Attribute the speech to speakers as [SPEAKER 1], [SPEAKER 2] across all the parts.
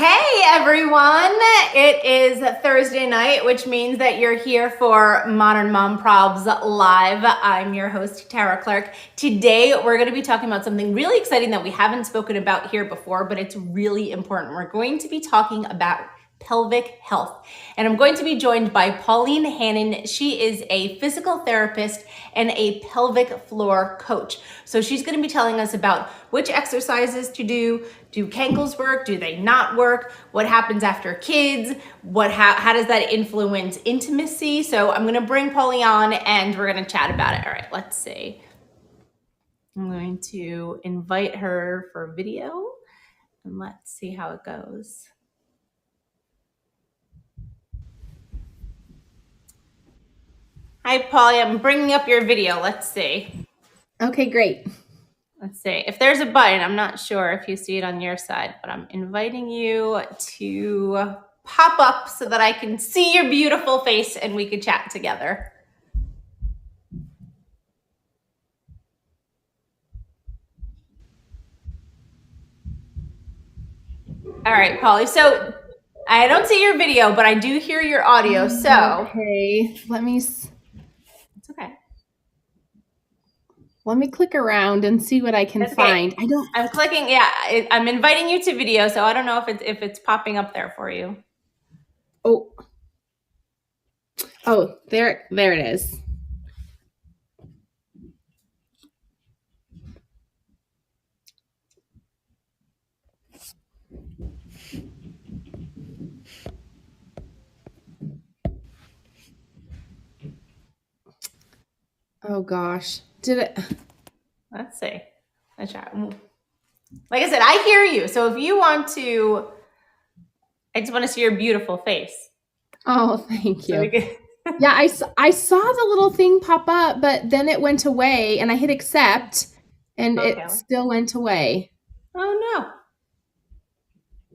[SPEAKER 1] Hey everyone, it is Thursday night, which means that you're here for Modern Mom Probs Live. I'm your host, Tara Clark. Today, we're going to be talking about something really exciting that we haven't spoken about here before, but it's really important. We're going to be talking about pelvic health. And I'm going to be joined by Pauline Hannan. She is a physical therapist and a pelvic floor coach. So she's going to be telling us about which exercises to do Kegels work, do they not work, what happens after kids, how does that influence intimacy. So I'm going to bring Pauline on and we're going to chat about it. All right, let's see. I'm going to invite her for video and let's see how it goes. Hi, Polly. I'm bringing up your video. Let's see.
[SPEAKER 2] Okay, great.
[SPEAKER 1] Let's see. If there's a button, I'm not sure if you see it on your side, but I'm inviting you to pop up so that I can see your beautiful face and we can chat together. All right, Polly. So I don't see your video, but I do hear your audio. So
[SPEAKER 2] okay,
[SPEAKER 1] it's okay.
[SPEAKER 2] Let me click around and see what I can find.
[SPEAKER 1] I'm clicking. Yeah, I'm inviting you to video, so I don't know if it's popping up there for you.
[SPEAKER 2] Oh, there it is. Oh gosh, did it?
[SPEAKER 1] Let's see. Let's try. Like I said, I hear you. So if you want to, I just want to see your beautiful face.
[SPEAKER 2] Oh, thank you. Yeah, I saw the little thing pop up, but then it went away, and I hit accept, and it still went away.
[SPEAKER 1] Oh no!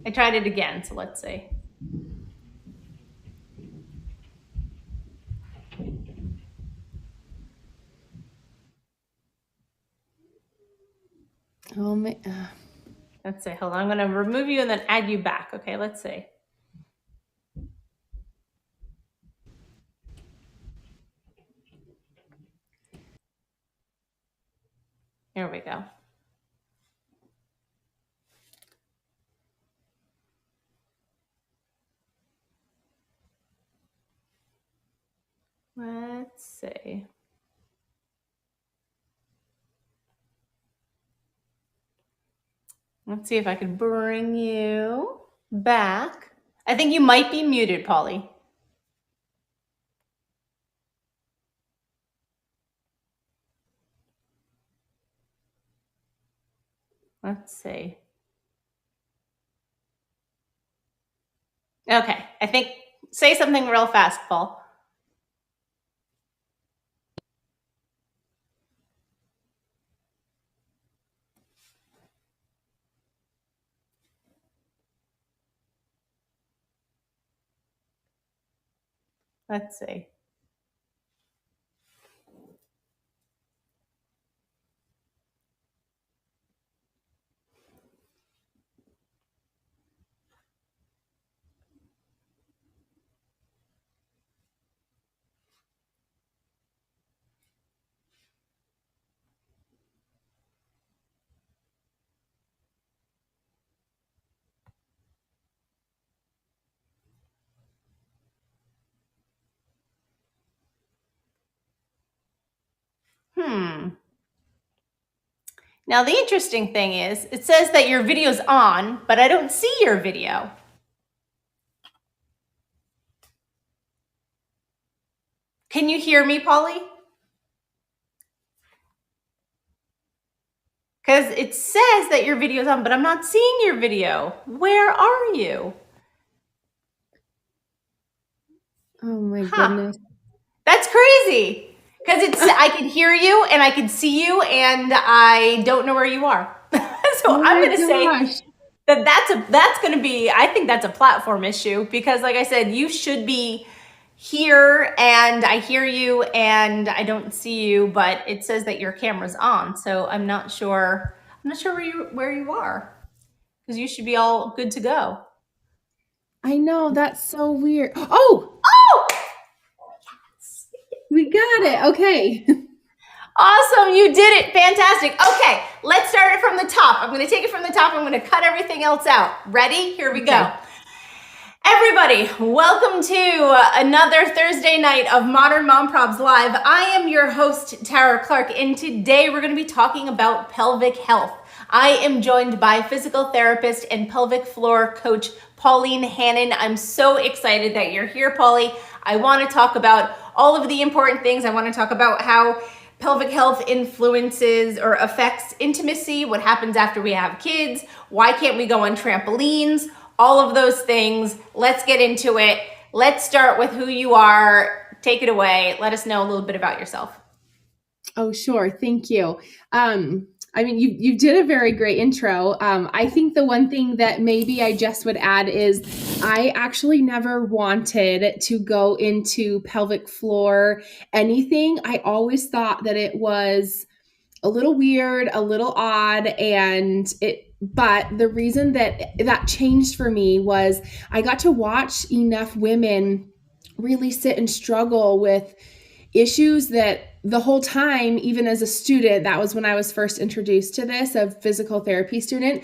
[SPEAKER 1] I tried it again, so let's see.
[SPEAKER 2] Oh my.
[SPEAKER 1] Let's see. Hold on. I'm going to remove you and then add you back. Okay, let's see. Here we go. Let's see. Let's see if I can bring you back. I think you might be muted, Polly. Let's see. Okay, I think, say something real fast, Paul. Let's see. Now, the interesting thing is, it says that your video's on, but I don't see your video. Can you hear me, Polly? Because it says that your video's on, but I'm not seeing your video. Where are you?
[SPEAKER 2] Oh my goodness.
[SPEAKER 1] That's crazy. Because I can hear you and I can see you and I don't know where you are. So I'm going to say that's going to be, I think that's a platform issue because like I said, you should be here and I hear you and I don't see you, but it says that your camera's on. So I'm not sure where you are because you should be all good to go.
[SPEAKER 2] I know, that's so weird. Oh!
[SPEAKER 1] Yes.
[SPEAKER 2] We got it. Okay.
[SPEAKER 1] Awesome. You did it. Fantastic. Okay, let's start it from the top. I'm going to take it from the top. I'm going to cut everything else out. Ready? Here we go. Everybody, welcome to another Thursday night of Modern Mom Probs Live. I am your host, Tara Clark, and today we're going to be talking about pelvic health. I am joined by physical therapist and pelvic floor coach, Pauline Hannan. I'm so excited that you're here, Paulie. I want to talk about all of the important things. I want to talk about how pelvic health influences or affects intimacy, what happens after we have kids, why can't we go on trampolines, all of those things. Let's get into it. Let's start with who you are. Take it away. Let us know a little bit about yourself.
[SPEAKER 2] Oh, sure. Thank you. You did a very great intro. I think the one thing that maybe I just would add is I actually never wanted to go into pelvic floor anything. I always thought that it was a little weird, a little odd, but the reason that changed for me was I got to watch enough women really sit and struggle with issues that the whole time, even as a student, that was when I was first introduced to this, a physical therapy student,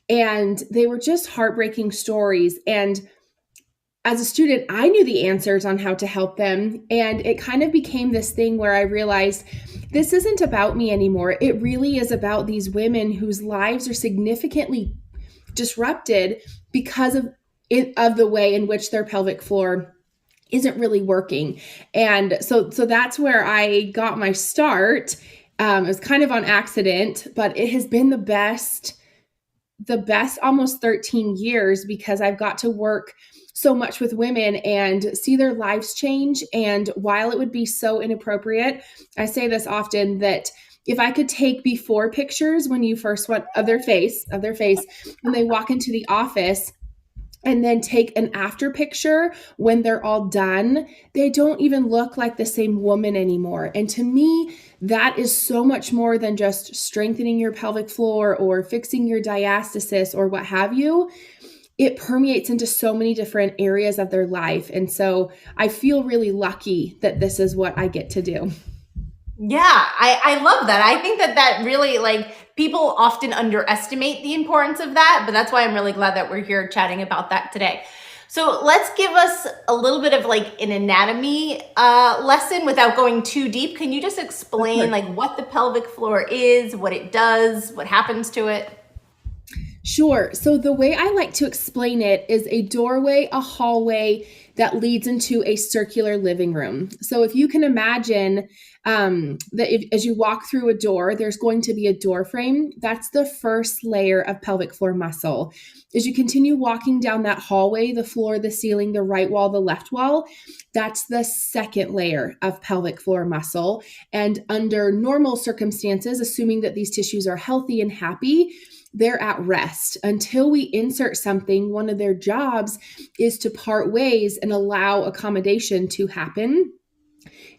[SPEAKER 2] and they were just heartbreaking stories. And as a student, I knew the answers on how to help them. And it kind of became this thing where I realized this isn't about me anymore. It really is about these women whose lives are significantly disrupted because of the way in which their pelvic floor isn't really working. And so that's where I got my start. It was kind of on accident, but it has been the best almost 13 years because I've got to work so much with women and see their lives change. And while it would be so inappropriate, I say this often, that if I could take before pictures when you first went of their face when they walk into the office, and then take an after picture when they're all done, they don't even look like the same woman anymore. And to me, that is so much more than just strengthening your pelvic floor or fixing your diastasis or what have you. It permeates into so many different areas of their life. And so I feel really lucky that this is what I get to do.
[SPEAKER 1] Yeah, I love that. I think that really, people often underestimate the importance of that, but that's why I'm really glad that we're here chatting about that today. So let's give us a little bit of an anatomy lesson without going too deep. Can you just explain what the pelvic floor is, what it does, what happens to it?
[SPEAKER 2] Sure. So the way I like to explain it is a doorway, a hallway that leads into a circular living room. So if you can imagine as you walk through a door, there's going to be a door frame. That's the first layer of pelvic floor muscle. As you continue walking down that hallway, the floor, the ceiling, the right wall, the left wall, that's the second layer of pelvic floor muscle. And under normal circumstances, assuming that these tissues are healthy and happy, they're at rest. Until we insert something, one of their jobs is to part ways and allow accommodation to happen.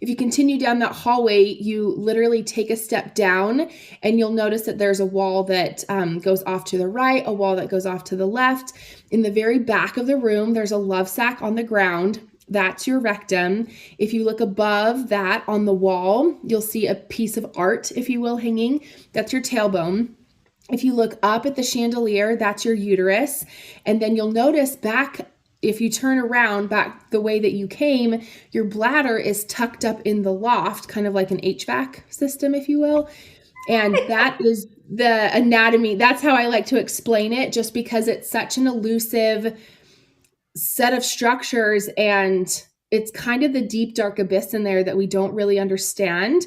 [SPEAKER 2] If you continue down that hallway, you literally take a step down and you'll notice that there's a wall that goes off to the right, a wall that goes off to the left. In the very back of the room, there's a love sac on the ground. That's your rectum. If you look above that on the wall, you'll see a piece of art, if you will, hanging. That's your tailbone. If you look up at the chandelier, that's your uterus. And then you'll notice back, if you turn around back the way that you came, your bladder is tucked up in the loft, kind of like an HVAC system, if you will. And that is the anatomy. That's how I like to explain it, just because it's such an elusive set of structures and it's kind of the deep, dark abyss in there that we don't really understand.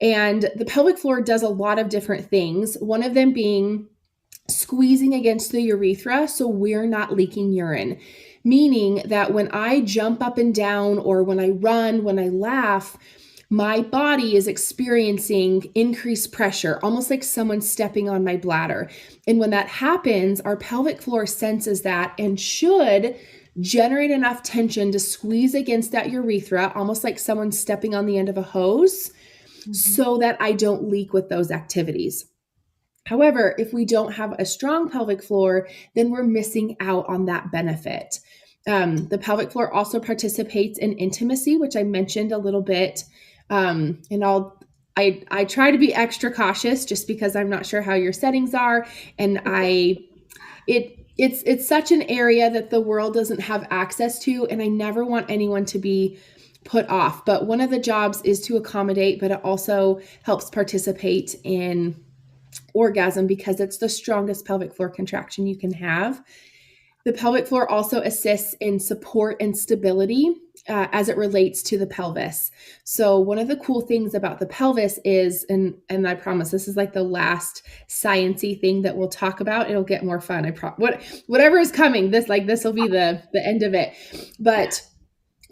[SPEAKER 2] And the pelvic floor does a lot of different things, one of them being squeezing against the urethra so we're not leaking urine, meaning that when I jump up and down or when I run, when I laugh, my body is experiencing increased pressure, almost like someone stepping on my bladder. And when that happens, our pelvic floor senses that and should generate enough tension to squeeze against that urethra, almost like someone stepping on the end of a hose, so that I don't leak with those activities. However, if we don't have a strong pelvic floor, then we're missing out on that benefit. The pelvic floor also participates in intimacy, which I mentioned a little bit. And I try to be extra cautious just because I'm not sure how your settings are. And it's such an area that the world doesn't have access to. And I never want anyone to be put off. But one of the jobs is to accommodate, but it also helps participate in orgasm because it's the strongest pelvic floor contraction you can have. The pelvic floor also assists in support and stability as it relates to the pelvis. So one of the cool things about the pelvis is, and I promise this is like the last science-y thing that we'll talk about. It'll get more fun. Whatever is coming, this will be the end of it. But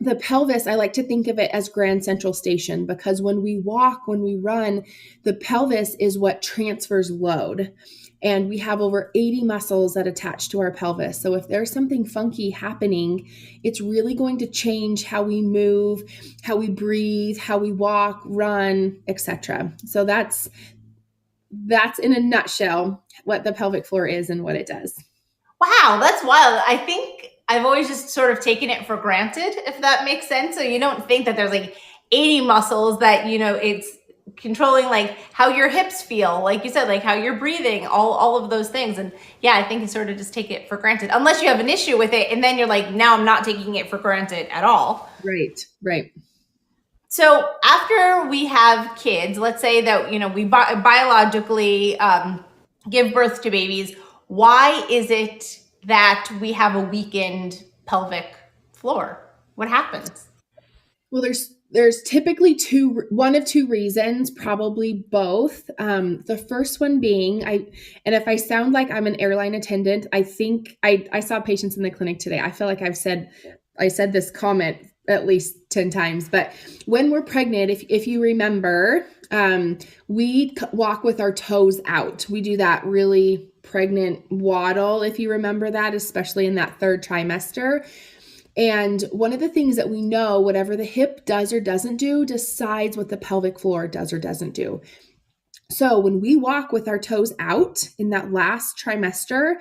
[SPEAKER 2] the pelvis, I like to think of it as Grand Central Station, because when we walk, when we run, the pelvis is what transfers load. And we have over 80 muscles that attach to our pelvis. So if there's something funky happening, it's really going to change how we move, how we breathe, how we walk, run, etc. So that's in a nutshell what the pelvic floor is and what it does.
[SPEAKER 1] Wow, that's wild. I think I've always just sort of taken it for granted, if that makes sense. So you don't think that there's like 80 muscles that, it's controlling like how your hips feel, like you said, like how you're breathing, all of those things. And yeah, I think you sort of just take it for granted, unless you have an issue with it. And then you're like, now I'm not taking it for granted at all.
[SPEAKER 2] Right.
[SPEAKER 1] So after we have kids, let's say that, we biologically give birth to babies. Why is it that we have a weakened pelvic floor? What happens?
[SPEAKER 2] Well, there's typically one of two reasons, probably both. The first one being, and if I sound like I'm an airline attendant, I think I saw patients in the clinic today. I feel like I said this comment at least 10 times, but when we're pregnant, if you remember, we walk with our toes out. We do that really pregnant waddle, if you remember that, especially in that third trimester. And one of the things that we know, whatever the hip does or doesn't do, decides what the pelvic floor does or doesn't do. So when we walk with our toes out in that last trimester,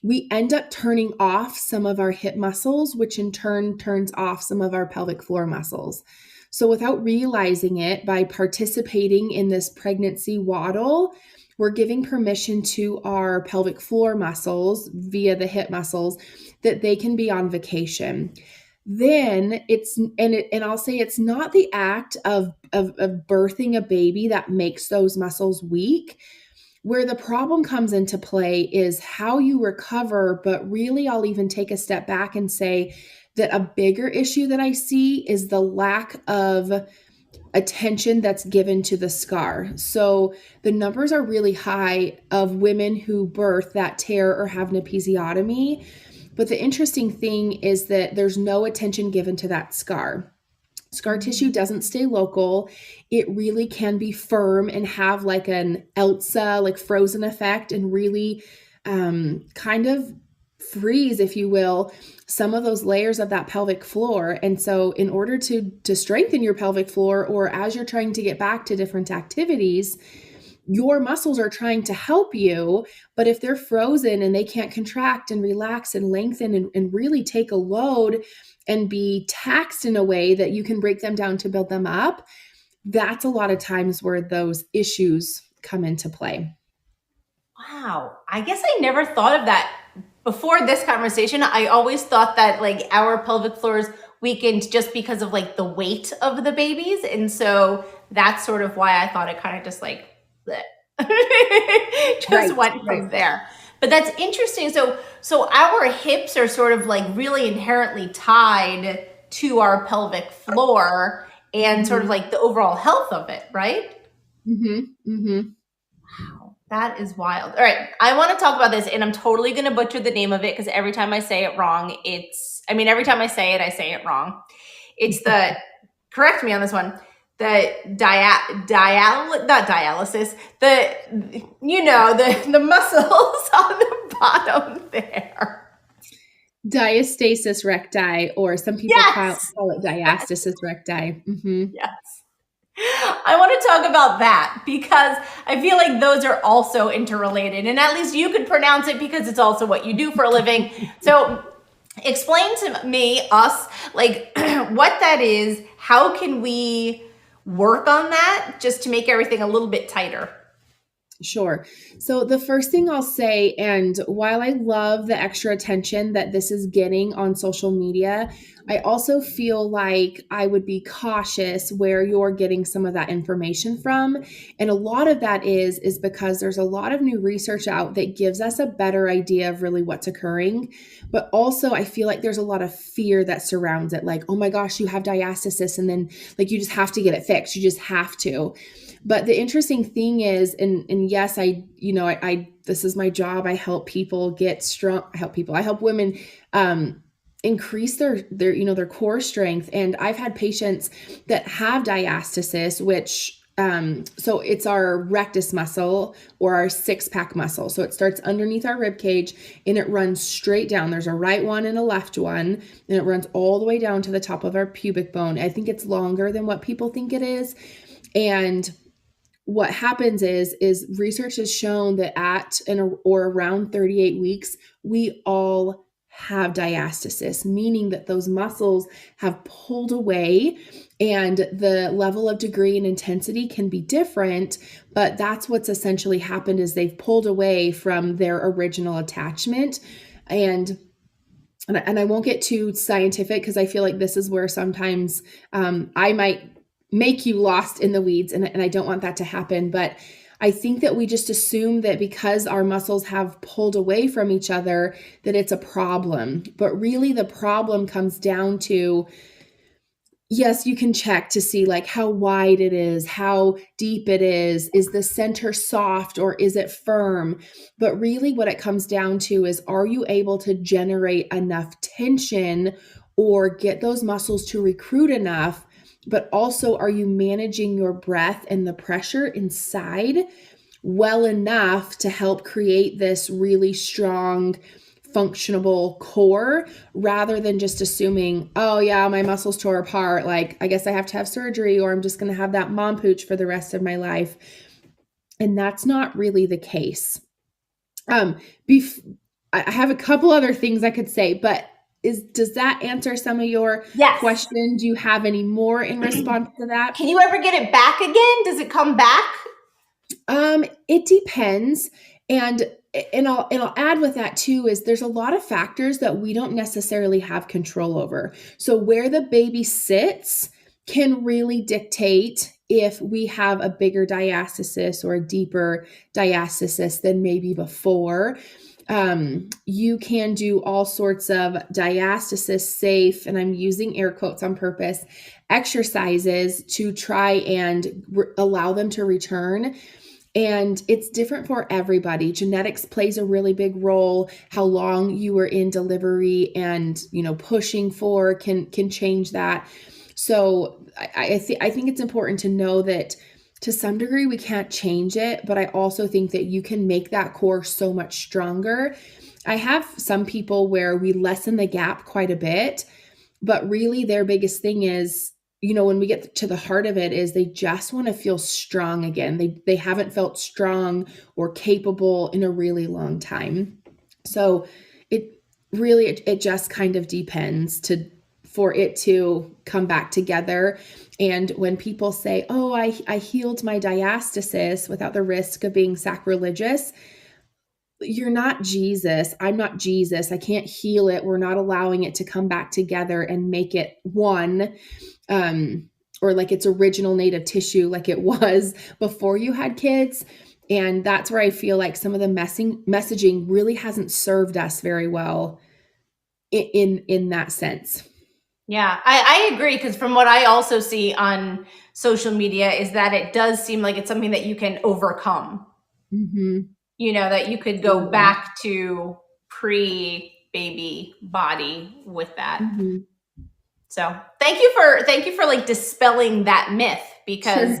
[SPEAKER 2] we end up turning off some of our hip muscles, which in turn turns off some of our pelvic floor muscles. So without realizing it, by participating in this pregnancy waddle, we're giving permission to our pelvic floor muscles via the hip muscles that they can be on vacation. Then I'll say it's not the act of birthing a baby that makes those muscles weak. Where the problem comes into play is how you recover, but really I'll even take a step back and say that a bigger issue that I see is the lack of attention that's given to the scar. So the numbers are really high of women who birth that tear or have an episiotomy. But the interesting thing is that there's no attention given to that scar. Scar tissue doesn't stay local. It really can be firm and have like an Elsa, like frozen effect, and really kind of freeze, if you will, some of those layers of that pelvic floor. And so in order to strengthen your pelvic floor, or as you're trying to get back to different activities, your muscles are trying to help you, but if they're frozen and they can't contract and relax and lengthen and really take a load and be taxed in a way that you can break them down to build them up, that's a lot of times where those issues come into play.
[SPEAKER 1] Wow. I guess I never thought of that before this conversation. I always thought that like our pelvic floors weakened just because of like the weight of the babies. And so that's sort of why I thought it kind of just like went from there. But that's interesting. So our hips are sort of like really inherently tied to our pelvic floor and sort of like the overall health of it, right? Wow, that is wild. All right, I want to talk about this, and I'm totally going to butcher the name of it because every time I say it wrong, every time I say it wrong. It's the, correct me on this one, the not dialysis, the muscles on the bottom there.
[SPEAKER 2] Diastasis recti, or some people call it diastasis recti.
[SPEAKER 1] Yes. I want to talk about that because I feel like those are also interrelated, and at least you could pronounce it because it's also what you do for a living. So explain to me, us, like what that is. How can we work on that just to make everything a little bit tighter?
[SPEAKER 2] Sure. So the first thing I'll say, and while I love the extra attention that this is getting on social media, I also feel like I would be cautious where you're getting some of that information from. And a lot of that is because there's a lot of new research out that gives us a better idea of really what's occurring. But also I feel like there's a lot of fear that surrounds it. Like, oh my gosh, you have diastasis, and then like you just have to get it fixed. You just have to. But the interesting thing is, and yes, I this is my job. I help people get strong. I help women increase their core strength. And I've had patients that have diastasis, which so it's our rectus muscle or our six-pack muscle. So it starts underneath our rib cage and it runs straight down. There's a right one and a left one, and it runs all the way down to the top of our pubic bone. I think it's longer than what people think it is. And what happens is research has shown that or around 38 weeks, we all have diastasis, meaning that those muscles have pulled away, and the level of degree and intensity can be different, but that's what's essentially happened is they've pulled away from their original attachment. And I won't get too scientific because I feel like this is where sometimes I might make you lost in the weeds, and I don't want that to happen. But I think that we just assume that because our muscles have pulled away from each other, that it's a problem. But really the problem comes down to, yes, you can check to see like how wide it is, how deep it is the center soft or is it firm? But really what it comes down to is, are you able to generate enough tension or get those muscles to recruit enough? But also, are you managing your breath and the pressure inside well enough to help create this really strong, functionable core, rather than just assuming, oh yeah, my muscles tore apart, like I guess I have to have surgery, or I'm just going to have that mom pooch for the rest of my life. And that's not really the case. I have a couple other things I could say, but does that answer some of your questions? Do you have any more in response to that?
[SPEAKER 1] Can you ever get it back again? Does it come back?
[SPEAKER 2] It depends. And I'll add with that too, is there's a lot of factors that we don't necessarily have control over. So where the baby sits can really dictate if we have a bigger diastasis or a deeper diastasis than maybe before. You can do all sorts of diastasis safe, and I'm using air quotes on purpose, exercises to try and allow them to return. And it's different for everybody. Genetics plays a really big role. How long you were in delivery and, pushing for can change that. So I think it's important to know that to some degree we can't change it, but I also think that you can make that core so much stronger. I have some people where we lessen the gap quite a bit, but really their biggest thing is, when we get to the heart of it, is they just want to feel strong again. They haven't felt strong or capable in a really long time. So it just kind of depends for it to come back together. And when people say, oh, I healed my diastasis without the risk of being sacrilegious, you're not Jesus. I'm not Jesus. I can't heal it. We're not allowing it to come back together and make it one, or like its original native tissue like it was before you had kids. And that's where I feel like some of the messaging really hasn't served us very well in that sense.
[SPEAKER 1] Yeah, I agree, because from what I also see on social media is that it does seem like it's something that you can overcome.
[SPEAKER 2] Mm-hmm.
[SPEAKER 1] That you could go back to pre-baby body with that.
[SPEAKER 2] Mm-hmm.
[SPEAKER 1] So thank you for like dispelling that myth, because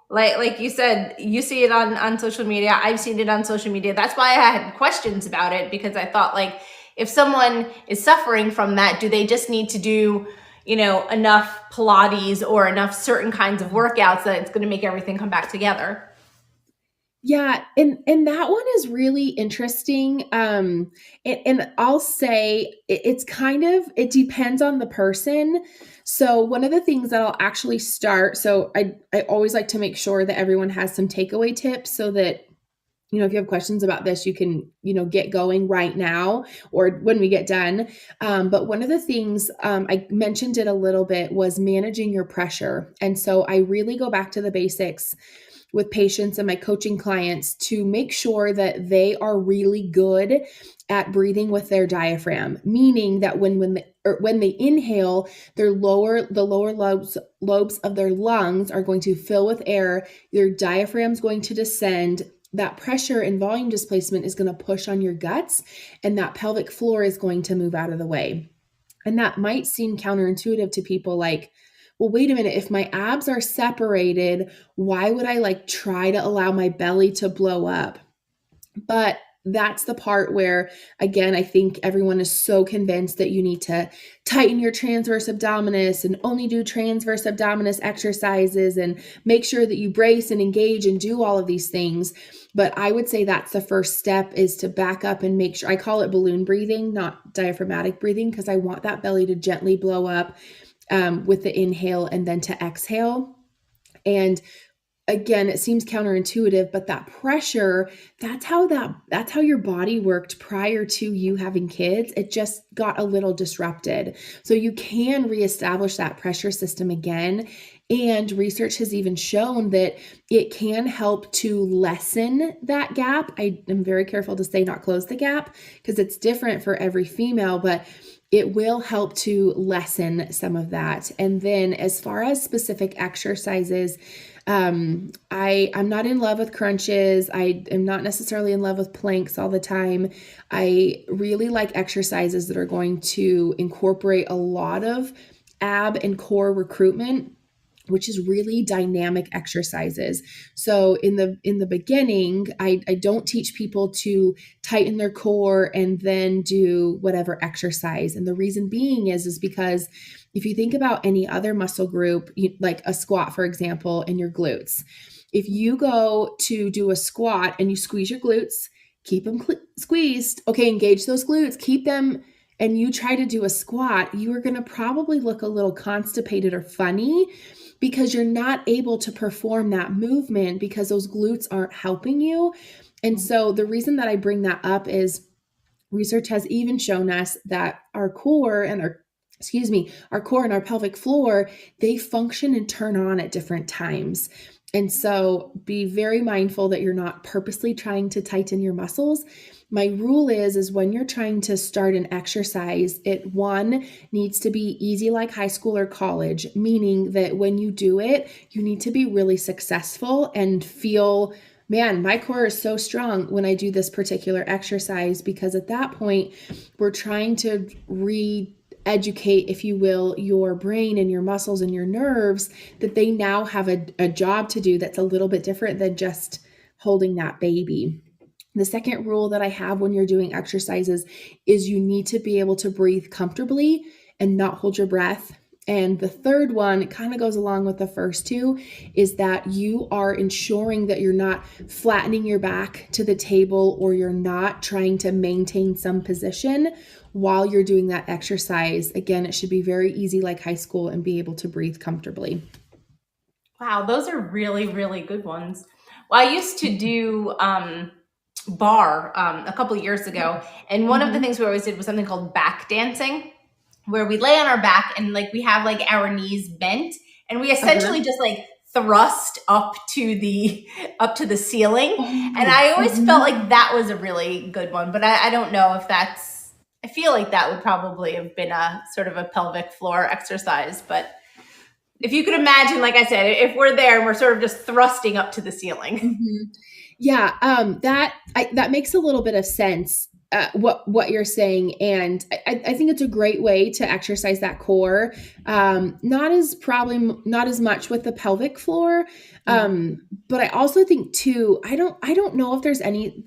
[SPEAKER 1] like you said, you see it on social media. I've seen it on social media. That's why I had questions about it, because I thought, like, if someone is suffering from that, do they just need to do, enough Pilates or enough certain kinds of workouts that it's going to make everything come back together.
[SPEAKER 2] Yeah, and that one is really interesting. And I'll say it's kind of, it depends on the person. So one of the things that I'll actually start, so I always like to make sure that everyone has some takeaway tips so that, if you have questions about this, you can, get going right now or when we get done. But one of the things, I mentioned it a little bit, was managing your pressure. And so I really go back to the basics with patients and my coaching clients to make sure that they are really good at breathing with their diaphragm, meaning that when they inhale, the lower lobes of their lungs are going to fill with air, their diaphragm's going to descend. That pressure and volume displacement is going to push on your guts, and that pelvic floor is going to move out of the way. And that might seem counterintuitive to people, like, well, wait a minute, if my abs are separated, why would I try to allow my belly to blow up? But that's the part where, again, I think everyone is so convinced that you need to tighten your transverse abdominis and only do transverse abdominis exercises and make sure that you brace and engage and do all of these things. But I would say that's the first step, is to back up and make sure. I call it balloon breathing, not diaphragmatic breathing, because I want that belly to gently blow up with the inhale and then to exhale. And again, it seems counterintuitive, but that pressure, that's how your body worked prior to you having kids. It just got a little disrupted. So you can reestablish that pressure system again. And research has even shown that it can help to lessen that gap. I am very careful to say not close the gap, because it's different for every female, but it will help to lessen some of that. And then as far as specific exercises, I'm not in love with crunches. I am not necessarily in love with planks all the time. I really like exercises that are going to incorporate a lot of ab and core recruitment, which is really dynamic exercises. So in the beginning, I don't teach people to tighten their core and then do whatever exercise. And the reason being is because if you think about any other muscle group, like a squat, for example, in your glutes, if you go to do a squat and you squeeze your glutes, keep them squeezed, okay, engage those glutes, keep them, and you try to do a squat, you are going to probably look a little constipated or funny, because you're not able to perform that movement because those glutes aren't helping you. And so the reason that I bring that up is research has even shown us that our core and our pelvic floor, they function and turn on at different times. And so be very mindful that you're not purposely trying to tighten your muscles. My rule is when you're trying to start an exercise, it needs to be easy like high school or college, meaning that when you do it, you need to be really successful and feel, man, my core is so strong when I do this particular exercise, because at that point, we're trying to educate, if you will, your brain and your muscles and your nerves that they now have a job to do that's a little bit different than just holding that baby. The second rule that I have when you're doing exercises is you need to be able to breathe comfortably and not hold your breath. And the third one, it kind of goes along with the first two, is that you are ensuring that you're not flattening your back to the table, or you're not trying to maintain some position while you're doing that exercise. Again, it should be very easy like high school and be able to breathe comfortably.
[SPEAKER 1] Wow, those are really, really good ones. Well, I used to do bar a couple of years ago, and one of the things we always did was something called back dancing, where we lay on our back and we have our knees bent, and we essentially just thrust up to the ceiling. And I always felt like that was a really good one, but I don't know if that's, I feel like that would probably have been a sort of a pelvic floor exercise. But if you could imagine, like I said, if we're there and we're sort of just thrusting up to the ceiling.
[SPEAKER 2] Yeah, that makes a little bit of sense. What you're saying, and I think it's a great way to exercise that core. Not as much with the pelvic floor, but I also think too. I don't know if there's any.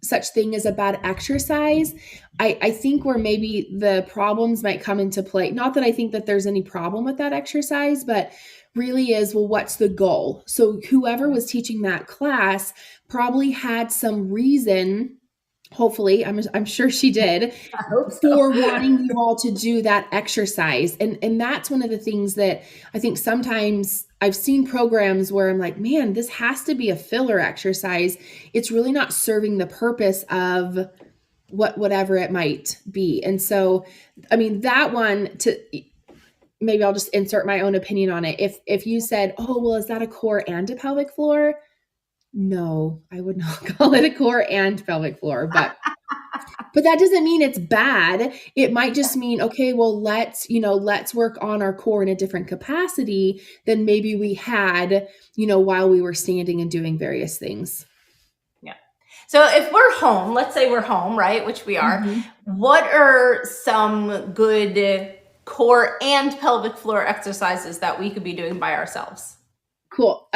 [SPEAKER 2] such thing as a bad exercise. I think where maybe the problems might come into play, not that I think that there's any problem with that exercise, but really is, well, what's the goal? So whoever was teaching that class probably had some reason, hopefully, I'm sure she did,
[SPEAKER 1] I hope so.
[SPEAKER 2] for wanting you all to do that exercise. And that's one of the things that I think sometimes I've seen programs where I'm like, man, this has to be a filler exercise. It's really not serving the purpose of whatever it might be. And so, I mean, that one, to maybe I'll just insert my own opinion on it. If you said, oh, well, is that a core and a pelvic floor? No, I would not call it a core and pelvic floor, but that doesn't mean it's bad. It might just mean, okay, well, let's work on our core in a different capacity than maybe we had, while we were standing and doing various things.
[SPEAKER 1] Yeah. So if we're home, let's say we're home, right? Which we are.
[SPEAKER 2] Mm-hmm.
[SPEAKER 1] What are some good core and pelvic floor exercises that we could be doing by ourselves?
[SPEAKER 2] Cool.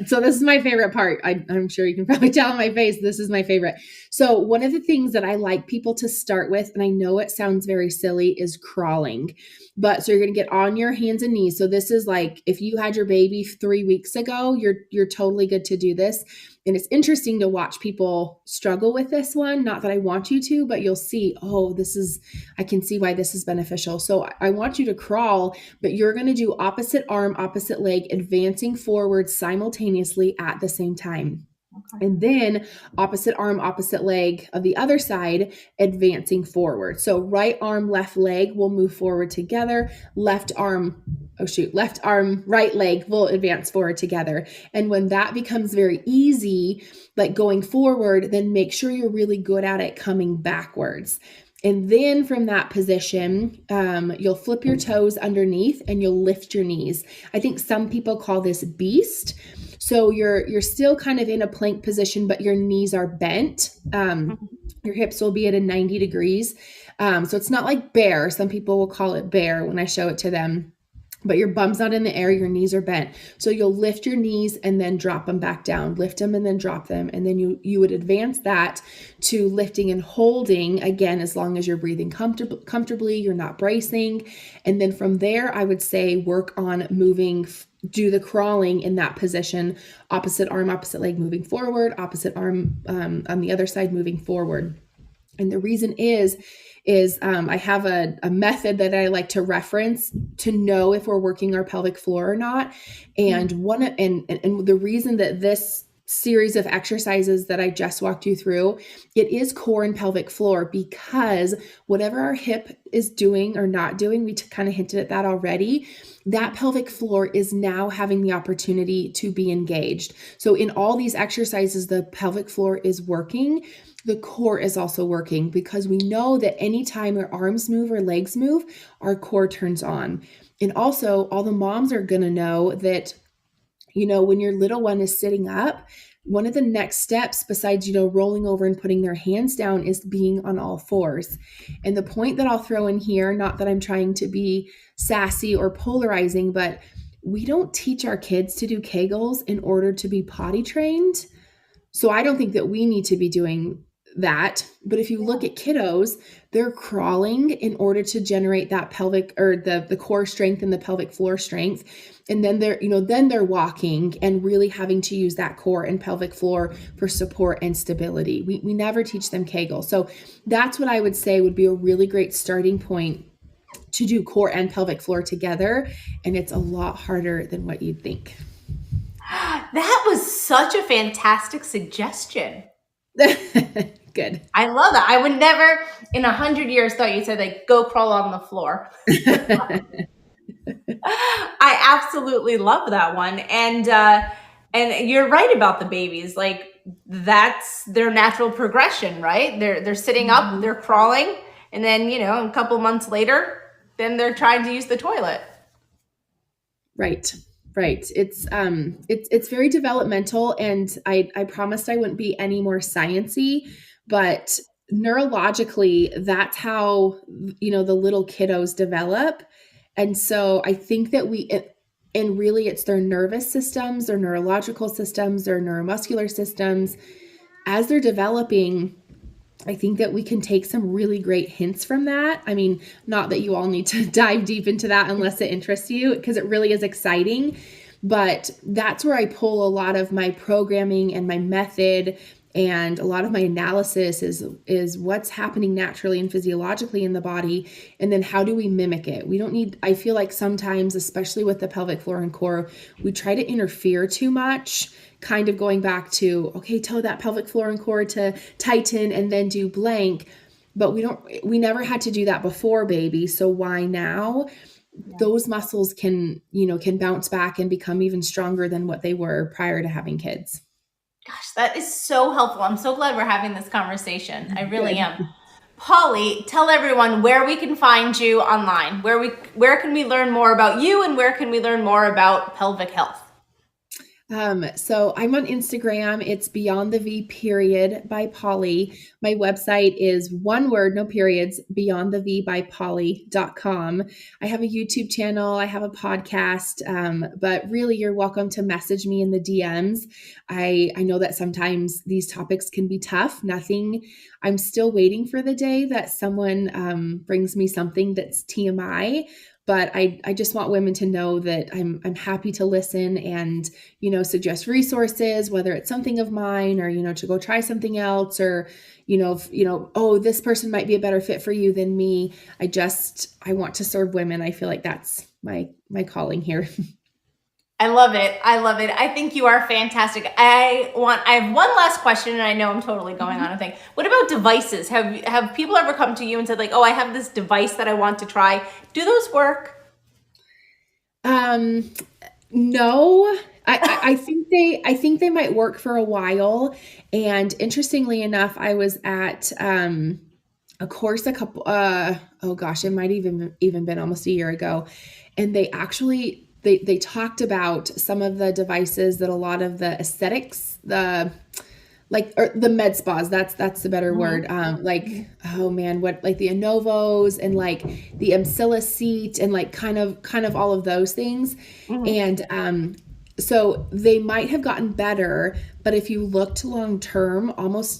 [SPEAKER 2] So this is my favorite part. I'm sure you can probably tell on my face, this is my favorite. So one of the things that I like people to start with, and I know it sounds very silly, is crawling. But so you're going to get on your hands and knees. So this is like, if you had your baby 3 weeks ago, you're totally good to do this. And it's interesting to watch people struggle with this one. Not that I want you to, but you'll see, oh, I can see why this is beneficial. So I want you to crawl, but you're going to do opposite arm, opposite leg, advancing forward simultaneously at the same time. Okay. And then opposite arm, opposite leg of the other side, advancing forward. So right arm, left leg will move forward together. Left arm, right leg will advance forward together. And when that becomes very easy, like going forward, then make sure you're really good at it coming backwards. And then from that position, you'll flip your toes underneath and you'll lift your knees. I think some people call this beast. So you're still kind of in a plank position, but your knees are bent. Your hips will be at a 90 degrees. So it's not like bear. Some people will call it bear when I show it to them. But your bum's not in the air, your knees are bent. So you'll lift your knees and then drop them back down, lift them and then drop them. And then you would advance that to lifting and holding, again, as long as you're breathing comfortably, you're not bracing. And then from there, I would say work on moving, do the crawling in that position, opposite arm, opposite leg moving forward, opposite arm on the other side moving forward. And the reason is I have a method that I like to reference to know if we're working our pelvic floor or not. And and the reason that this series of exercises that I just walked you through, it is core and pelvic floor, because whatever our hip is doing or not doing, we kind of hinted at that already, that pelvic floor is now having the opportunity to be engaged. So in all these exercises, the pelvic floor is working. The core is also working, because we know that anytime our arms move or legs move, our core turns on. And also, all the moms are going to know that, when your little one is sitting up, one of the next steps besides, rolling over and putting their hands down, is being on all fours. And the point that I'll throw in here, not that I'm trying to be sassy or polarizing, but we don't teach our kids to do Kegels in order to be potty trained. So I don't think that we need to be doing that. But if you look at kiddos, they're crawling in order to generate that pelvic or the core strength and the pelvic floor strength. And then they're walking and really having to use that core and pelvic floor for support and stability. We never teach them Kegel. So that's what I would say would be a really great starting point to do core and pelvic floor together. And it's a lot harder than what you'd think.
[SPEAKER 1] That was such a fantastic suggestion.
[SPEAKER 2] Good.
[SPEAKER 1] I love that. I would never in 100 years thought you'd say like, go crawl on the floor. I absolutely love that one. And you're right about the babies. Like, that's their natural progression, right? They're sitting up, they're crawling, and then, a couple months later, then they're trying to use the toilet.
[SPEAKER 2] Right. It's very developmental, and I promised I wouldn't be any more sciencey, but neurologically, that's how, the little kiddos develop. And so I think that and really it's their nervous systems, their neurological systems, their neuromuscular systems, as they're developing, I think that we can take some really great hints from that. I mean, not that you all need to dive deep into that unless it interests you, because it really is exciting. But that's where I pull a lot of my programming and my method, and a lot of my analysis is what's happening naturally and physiologically in the body, and then how do we mimic it. We don't need, I feel like sometimes, especially with the pelvic floor and core, we try to interfere too much, kind of going back to, okay, tell that pelvic floor and core to tighten and then do blank. But we never had to do that before, baby. So why now? Those muscles can bounce back and become even stronger than what they were prior to having kids.
[SPEAKER 1] Gosh, that is so helpful. I'm so glad we're having this conversation. I really
[SPEAKER 2] Good.
[SPEAKER 1] am. Polly, tell everyone where we can find you online. Where can we learn more about you, and where can we learn more about pelvic health?
[SPEAKER 2] So I'm on Instagram. It's Beyond the V period by Polly. My website is one word, no periods, beyondthev.polly.com. I have a YouTube channel. I have a podcast. But really, you're welcome to message me in the DMs. I know that sometimes these topics can be tough. I'm still waiting for the day that someone brings me something that's TMI. But I just want women to know that I'm happy to listen and, suggest resources, whether it's something of mine or, to go try something else, or, oh, this person might be a better fit for you than me. I want to serve women. I feel like that's my calling here.
[SPEAKER 1] I love it. I think you are fantastic. I have one last question, and I know I'm totally going on a thing. What about devices? Have people ever come to you and said, like, oh, I have this device that I want to try? Do those work?
[SPEAKER 2] No. I think they might work for a while. And interestingly enough, I was at a course it might even been almost a year ago, and they actually they talked about some of the devices that a lot of the aesthetics, or the med spas, that's the better word. Oh man, what, like the Anovos and like the Emsilla seat and like kind of all of those things. And so they might have gotten better, but if you looked long term, almost